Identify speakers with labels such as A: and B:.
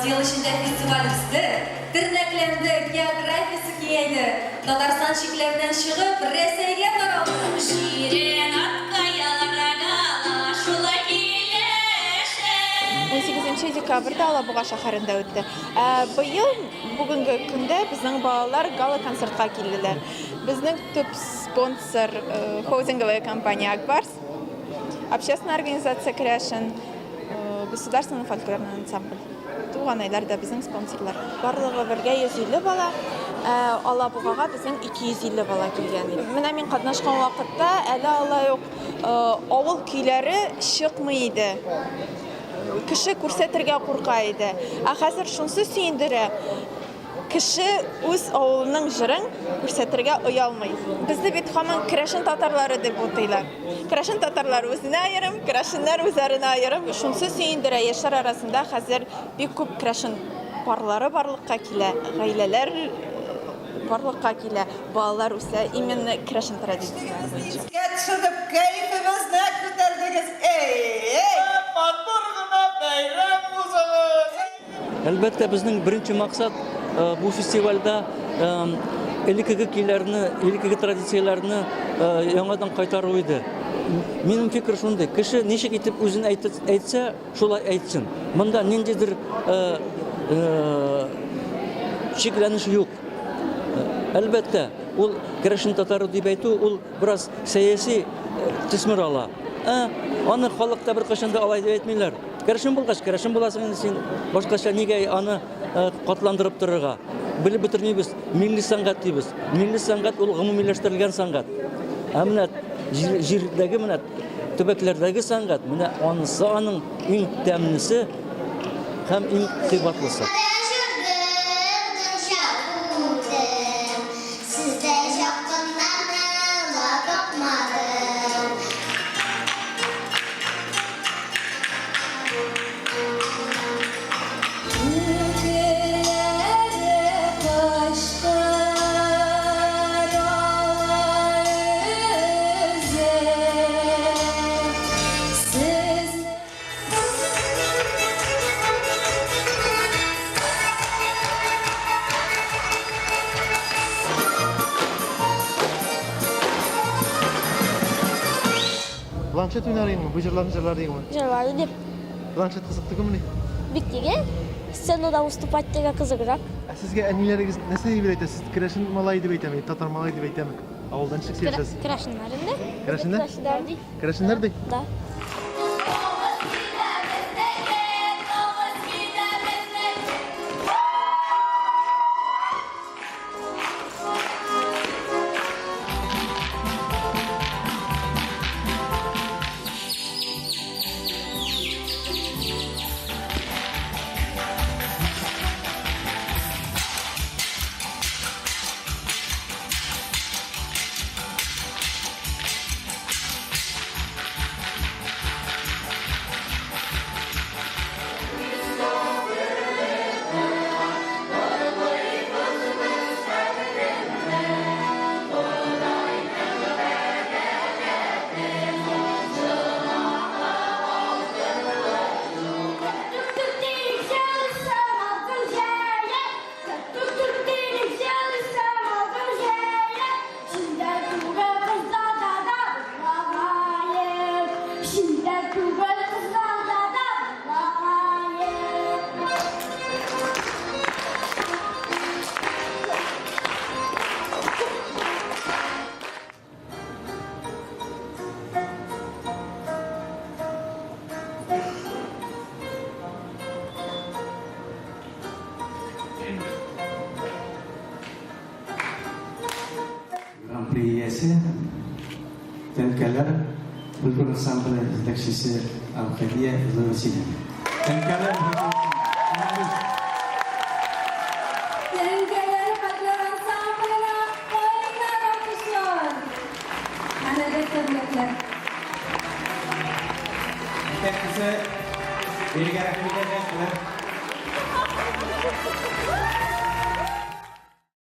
A: Yıl içinde festivalimizde tırnaklarında geografisi kiyeydi. Tatarsan şiklerinden çıkıp Resey'e varalım. Şirin atkayalara gala şula kileşe.
B: 18 dekabrda Алабуга шәһәрендә үтте. Быел бүгенге көндә безнең балалар гала концертка килделәр. Безнең төп спонсор холдинговая компания Акбарс, общественная организация Крашен, государственный фольклорный ансамбль. Туган айларда безнең спонсорлар. Барлыгы бергә 150 бала, Алабугага безнең 250 бала килгән. Менә мин катнашкан вакытта әле алай ук авыл көйләре чыкмый иде. Кеше күрсәтергә курка иде. Хәзер шунсы сөендерә. Кеше үз авылының җырын күрсәтергә оялмый. Безне бит һаман Крашен татарлары дип утыйлар. Крашен татарлары үзенә аерым, Крашеннар үзләренә аерым. Шунсы сөендерә, яшьләр арасында хәзер бик күп Крашен парлары барлыкка килә, гаиләләр барлыкка килә, балалар үсә именно Крашен традициясе буенча.
C: Кәтшүдеп кайфыбызны күтәрдегез. Матбургына бәйрәм узыгыз.
D: Әлбәттә, безнең беренче максат bu festivalda элекеге көйләрне, элекеге традицияләрне яңадан кайтару иде. Минем фикер шундый, кеше ничек итеп үзен әйтсә, шулай әйтсен. Монда ниндидер шикләнеш юк. Әлбәттә, ул Крашен татары дип әйтү, ул бераз сәяси төсмер ала. Аны халыкта бер кашанда алай дип әйтмиләр. Крашен булгач, Крашен буласың, син башкача нигә аны катландырып торырга? Белеп бетермибез, милли сәнгать дибез. Милли сәнгать ул гомумиләштерелгән сәнгать. Менә җирдәге менә төбәкләрдәге сәнгать, менә анысы аның иң тәмлесе һәм иң кыйбатлысы.
E: Planshet oynarayım mı? Bu jırlar değil mi?
F: Жырларды деп.
E: Planshet kızıktı mı?
F: Биктеге сценада выступать деген кызыгыраак.
E: Sizge anneleriz nasıl gibi aytasiz? Siz Krashen malay деп айтамын, татар малай деп айтамын. Ауылдан шығып келесіз.
F: Крашеннарында.
E: Крашендар?
F: Крашендарди.
E: Крашендар де?
F: Да.
G: Priyesi, Tenkeler, Fulgur Ensemble yetekçisi Al-Kadiye Zöğüsü'nün. Tenkeler,
A: Rahmetler.
G: Yetakçisi Belga Rahim'e